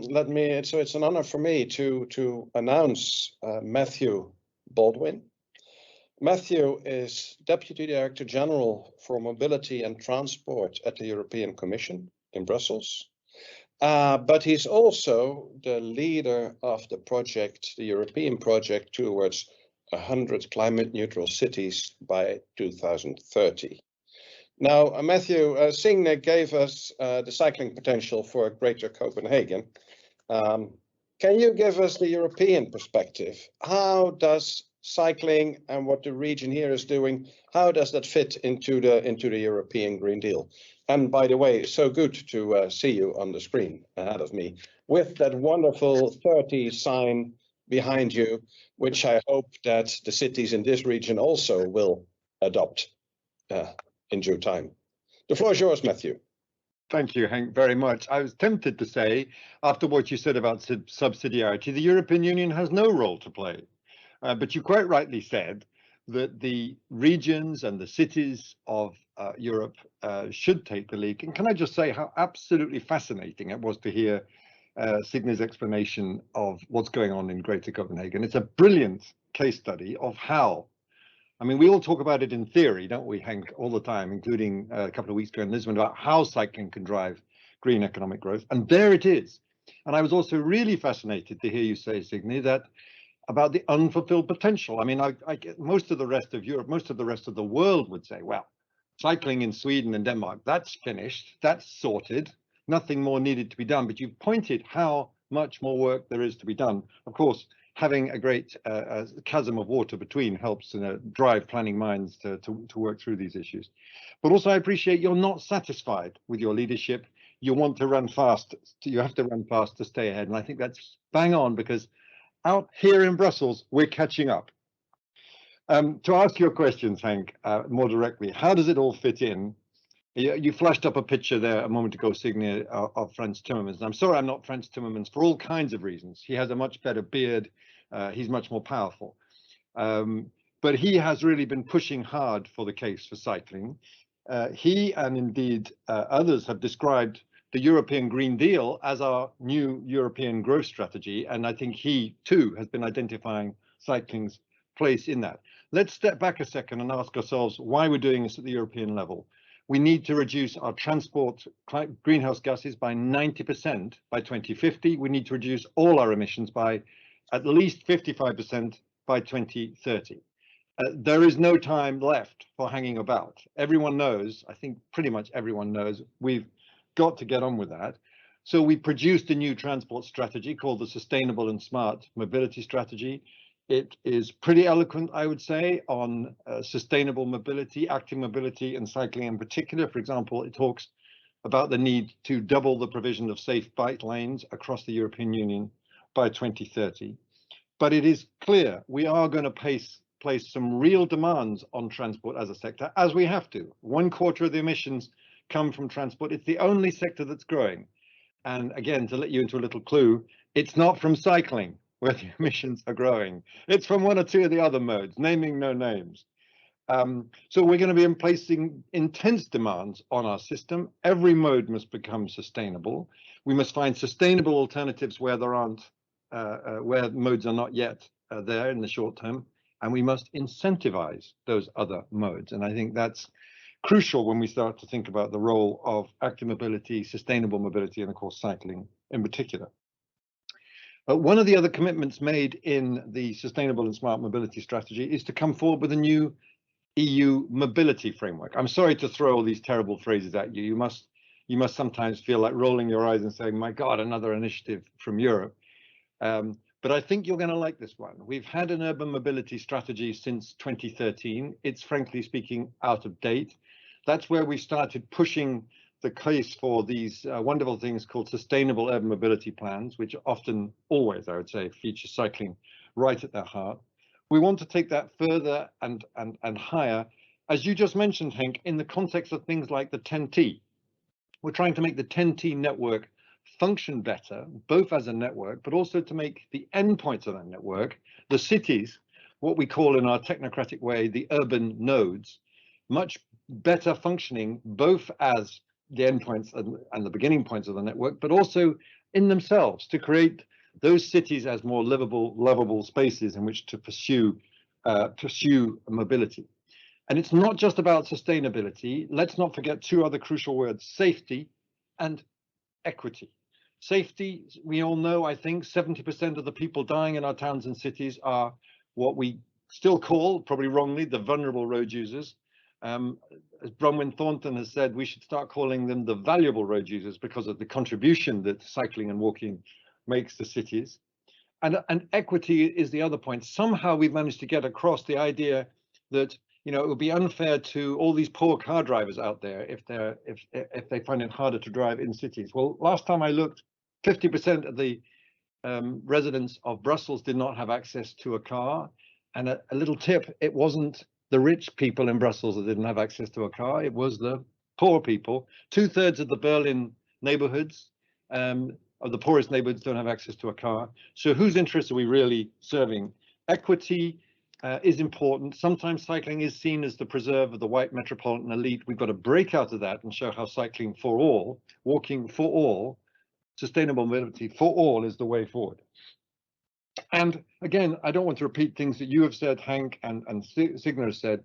It's an honor for me to announce Matthew Baldwin. Matthew is Deputy Director General for Mobility and Transport at the European Commission in Brussels. But he's also the leader of the project, the European project towards 100 climate neutral cities by 2030. Now, Matthew, Signe gave us the cycling potential for Greater Copenhagen. Can you give us the European perspective? How does cycling and what the region here is doing, how does that fit into the European Green Deal? And by the way, so good to see you on the screen ahead of me with that wonderful 30 sign behind you, which I hope that the cities in this region also will adopt in due time. The floor is yours, Matthew. Thank you, Henk, very much. I was tempted to say, after what you said about subsidiarity, the European Union has no role to play. But you quite rightly said that the regions and the cities of Europe should take the lead. And can I just say how absolutely fascinating it was to hear Signe's explanation of what's going on in Greater Copenhagen. It's a brilliant case study of how, I mean, we all talk about it in theory, don't we, Henk, all the time, including a couple of weeks ago in Lisbon, about how cycling can drive green economic growth. And there it is. And I was also really fascinated to hear you say, Signe, that about the unfulfilled potential. I mean, I get most of the rest of Europe, most of the rest of the world would say, well, cycling in Sweden and Denmark, that's finished, that's sorted, nothing more needed to be done. But you've pointed how much more work there is to be done. Of course, having a great chasm of water between helps drive planning minds to work through these issues. But also I appreciate you're not satisfied with your leadership. You want to run fast. You have to run fast to stay ahead. And I think that's bang on, because out here in Brussels, we're catching up. To ask your questions, Henk, more directly, how does it all fit in? You flashed up a picture there a moment ago, Signe, of Frans Timmermans. I'm sorry I'm not Frans Timmermans for all kinds of reasons. He has a much better beard. He's much more powerful. But he has really been pushing hard for the case for cycling. He and indeed others have described the European Green Deal as our new European growth strategy. And I think he too has been identifying cycling's place in that. Let's step back a second and ask ourselves why we're doing this at the European level. We need to reduce our transport greenhouse gases by 90% by 2050. We need to reduce all our emissions by at least 55% by 2030. There is no time left for hanging about. Everyone knows, I think pretty much everyone knows, we've got to get on with that. So we produced a new transport strategy called the Sustainable and Smart Mobility Strategy. It is pretty eloquent, I would say, on sustainable mobility, active mobility, and cycling in particular. For example, it talks about the need to double the provision of safe bike lanes across the European Union by 2030. But it is clear we are going to place some real demands on transport as a sector, as we have to. 1/4 of the emissions come from transport. It's the only sector that's growing. And again, to let you into a little clue, it's not from cycling where the emissions are growing. It's from one or two of the other modes, naming no names. So we're going to be placing intense demands on our system. Every mode must become sustainable. We must find sustainable alternatives where there aren't, where modes are not yet there in the short term, and we must incentivize those other modes. And I think that's crucial when we start to think about the role of active mobility, sustainable mobility, and of course cycling in particular. One of the other commitments made in the Sustainable and Smart Mobility Strategy is to come forward with a new EU mobility framework. I'm sorry to throw all these terrible phrases at you. You must sometimes feel like rolling your eyes and saying, my God, another initiative from Europe. But I think you're going to like this one. We've had an urban mobility strategy since 2013. It's frankly speaking out of date. That's where we started pushing the case for these wonderful things called sustainable urban mobility plans, which often, always, I would say, feature cycling right at their heart. We want to take that further and higher, as you just mentioned, Henk, in the context of things like the 10T. We're trying to make the 10T network function better, both as a network, but also to make the endpoints of that network, the cities, what we call in our technocratic way, the urban nodes, much better functioning, both as the endpoints and the beginning points of the network, but also in themselves to create those cities as more livable, lovable spaces in which to pursue mobility. And it's not just about sustainability. Let's not forget two other crucial words: safety and equity. Safety, we all know, I think 70% of the people dying in our towns and cities are what we still call, probably wrongly, the vulnerable road users. As Bronwyn Thornton has said, we should start calling them the valuable road users because of the contribution that cycling and walking makes to cities. And equity is the other point. Somehow we've managed to get across the idea that, you know, it would be unfair to all these poor car drivers out there if they find it harder to drive in cities. Well, last time I looked, 50% of the residents of Brussels did not have access to a car. And a little tip: it wasn't the rich people in Brussels that didn't have access to a car, it was the poor people. 2/3 of the Berlin neighborhoods, of the poorest neighborhoods, don't have access to a car. So whose interests are we really serving? Equity is important. Sometimes cycling is seen as the preserve of the white metropolitan elite. We've got to break out of that and show how cycling for all, walking for all, sustainable mobility for all is the way forward. And again, I don't want to repeat things that you have said, Hank, and Signe has said,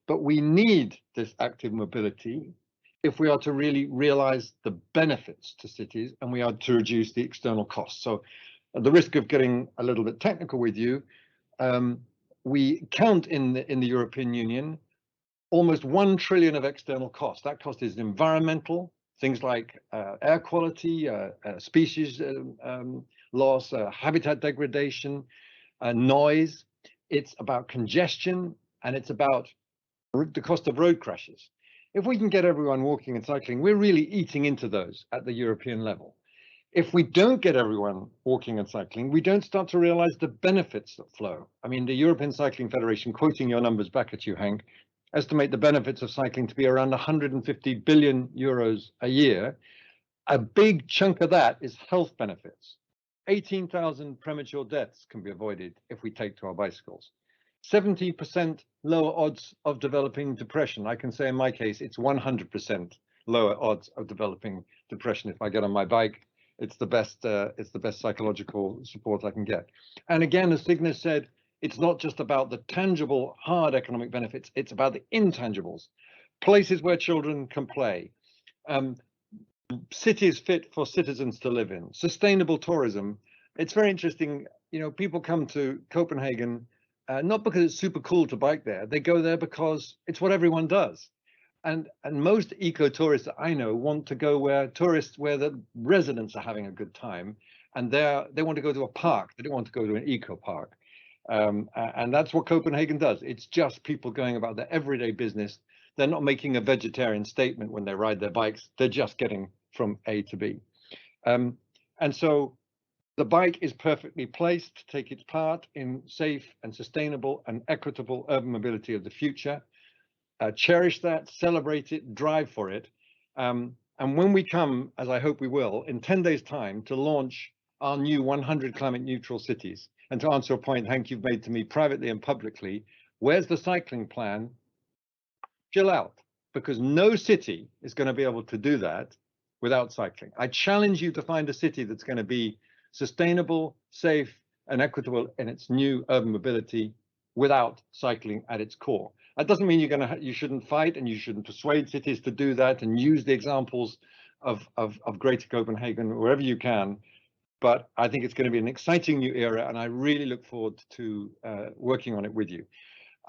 but we need this active mobility if we are to really realize the benefits to cities and we are to reduce the external costs. So at the risk of getting a little bit technical with you, we count in the European Union almost 1 trillion of external costs. That cost is environmental, things like air quality, species loss, habitat degradation, noise. It's about congestion, and it's about the cost of road crashes. If we can get everyone walking and cycling, we're really eating into those at the European level. If we don't get everyone walking and cycling, we don't start to realize the benefits that flow. I mean, the European Cycling Federation, quoting your numbers back at you, Hank, estimate the benefits of cycling to be around 150 billion euros a year. A big chunk of that is health benefits. 18,000 premature deaths can be avoided if we take to our bicycles. 70% lower odds of developing depression. I can say in my case, it's 100% lower odds of developing depression if I get on my bike. It's the best psychological support I can get. And again, as Signe said, it's not just about the tangible, hard economic benefits, it's about the intangibles. Places where children can play, cities fit for citizens to live in, sustainable tourism. It's very interesting, you know, people come to Copenhagen not because it's super cool to bike there, they go there because it's what everyone does. And most eco-tourists that I know want to go where the residents are having a good time, and they want to go to a park, they don't want to go to an eco park. And that's what Copenhagen does. It's just people going about their everyday business. They're not making a vegetarian statement when they ride their bikes. They're just getting from A to B. And so the bike is perfectly placed to take its part in safe and sustainable and equitable urban mobility of the future. Cherish that, celebrate it, drive for it. And when we come, as I hope we will, in 10 days' time to launch our new 100 climate neutral cities, and to answer a point, Hank, you've made to me privately and publicly, where's the cycling plan? Chill out, because no city is going to be able to do that without cycling. I challenge you to find a city that's going to be sustainable, safe, and equitable in its new urban mobility without cycling at its core. That doesn't mean you shouldn't fight and you shouldn't persuade cities to do that and use the examples of Greater Copenhagen wherever you can. But I think it's going to be an exciting new era, and I really look forward to working on it with you.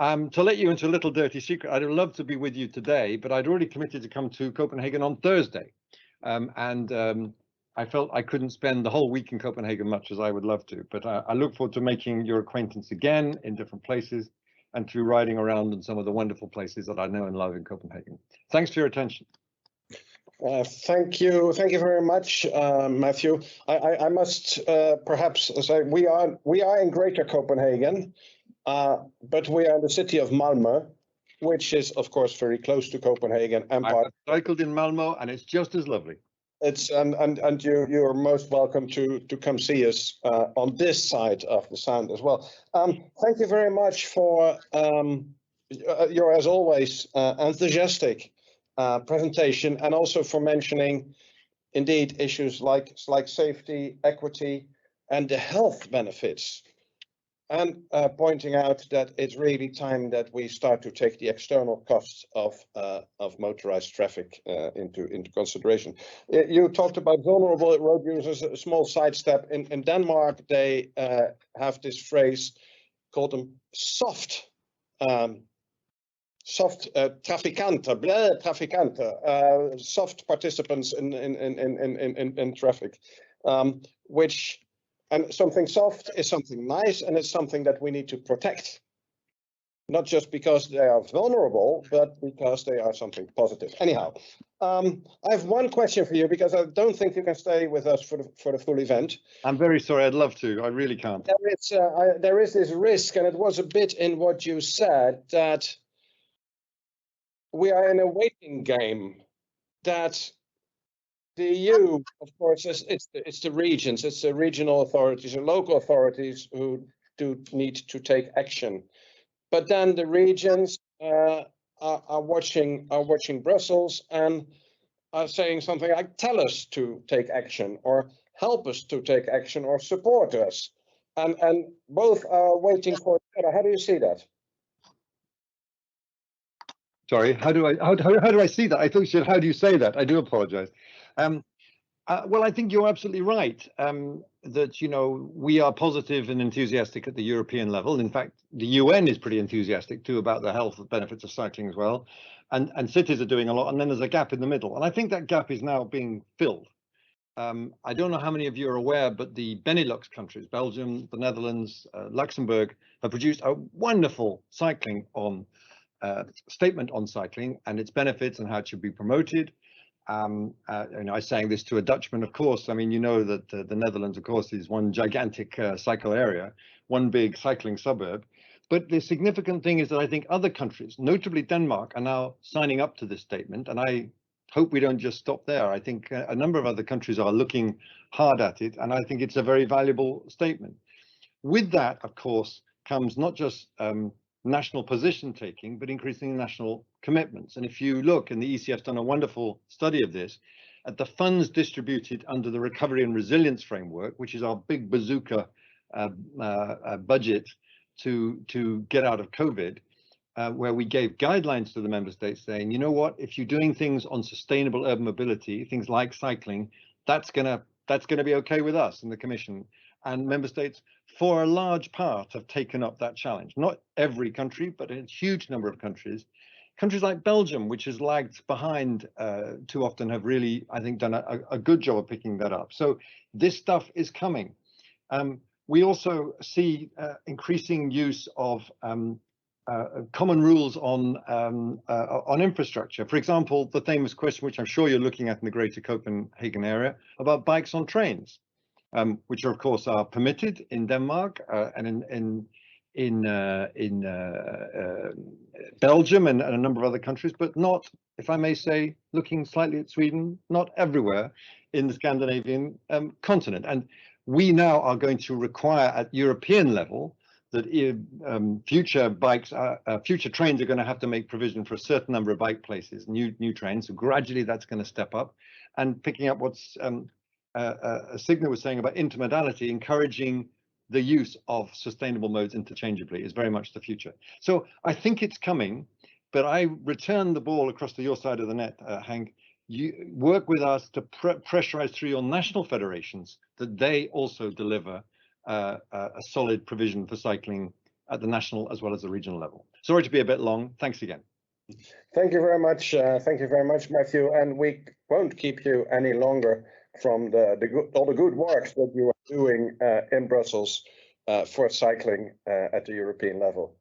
To let you into a little dirty secret, I'd love to be with you today, but I'd already committed to come to Copenhagen on Thursday. I felt I couldn't spend the whole week in Copenhagen much as I would love to, but I look forward to making your acquaintance again in different places and to riding around in some of the wonderful places that I know and love in Copenhagen. Thanks for your attention. Thank you very much, Matthew. I must perhaps say we are in Greater Copenhagen, but we are in the city of Malmö, which is of course very close to Copenhagen. I've cycled in Malmö, and it's just as lovely. It's and you are most welcome to come see us on this side of the Sound as well. Thank you very much for your, as always, enthusiastic presentation, and also for mentioning indeed issues like safety, equity, and the health benefits, and pointing out that it's really time that we start to take the external costs of motorized traffic into consideration. You talked about vulnerable road users. A small sidestep. In Denmark, they have this phrase called them soft trafikanten, soft participants in traffic, which. And something soft is something nice, and it's something that we need to protect. Not just because they are vulnerable, but because they are something positive. Anyhow, I have one question for you, because I don't think you can stay with us for the full event. I'm very sorry, I'd love to. I really can't. There is this risk, and it was a bit in what you said, that we are in a waiting game, that the EU, of course, it's the regions, it's the regional authorities and local authorities who do need to take action. But then the regions are watching Brussels and are saying something like, tell us to take action, or help us to take action, or support us. And both are waiting for each other. How do you see that? Sorry, how do I see that? I thought you said, how do you say that? I do apologize. Well, I think you're absolutely right, that, you know, we are positive and enthusiastic at the European level. In fact, the UN is pretty enthusiastic too about the health benefits of cycling as well. And cities are doing a lot. And then there's a gap in the middle. And I think that gap is now being filled. I don't know how many of you are aware, but the Benelux countries, Belgium, the Netherlands, Luxembourg, have produced a wonderful statement on cycling and its benefits and how it should be promoted. And I saying this to a Dutchman, of course. I mean, you know that the Netherlands, of course, is one gigantic cycle area, one big cycling suburb. But the significant thing is that I think other countries, notably Denmark, are now signing up to this statement. And I hope we don't just stop there. I think a number of other countries are looking hard at it. And I think it's a very valuable statement. With that, of course, comes not just national position taking, but increasing national commitments. And if you look, and the ECF's done a wonderful study of this, at the funds distributed under the Recovery and Resilience Framework, which is our big bazooka budget to get out of COVID, where we gave guidelines to the member states saying, you know what, if you're doing things on sustainable urban mobility, things like cycling, that's gonna be okay with us in the Commission. And member states, for a large part, have taken up that challenge. Not every country, but a huge number of countries. Countries like Belgium, which has lagged behind too often, have really, I think, done a good job of picking that up. So this stuff is coming. We also see increasing use of common rules on infrastructure. For example, the famous question, which I'm sure you're looking at in the Greater Copenhagen area, about bikes on trains. Which of course are permitted in Denmark and in Belgium and a number of other countries, but not, if I may say, looking slightly at Sweden, not everywhere in the Scandinavian continent. And we now are going to require at European level that future trains are going to have to make provision for a certain number of bike places, new trains. So gradually that's going to step up, and picking up what's Signe was saying about intermodality, encouraging the use of sustainable modes interchangeably is very much the future. So I think it's coming, but I return the ball across to your side of the net, Hank. You work with us to pressurize through your national federations that they also deliver a solid provision for cycling at the national as well as the regional level. Sorry to be a bit long. Thanks again. Thank you very much. Thank you very much, Matthew. And we won't keep you any longer from all the good work that you are doing in Brussels for cycling at the European level.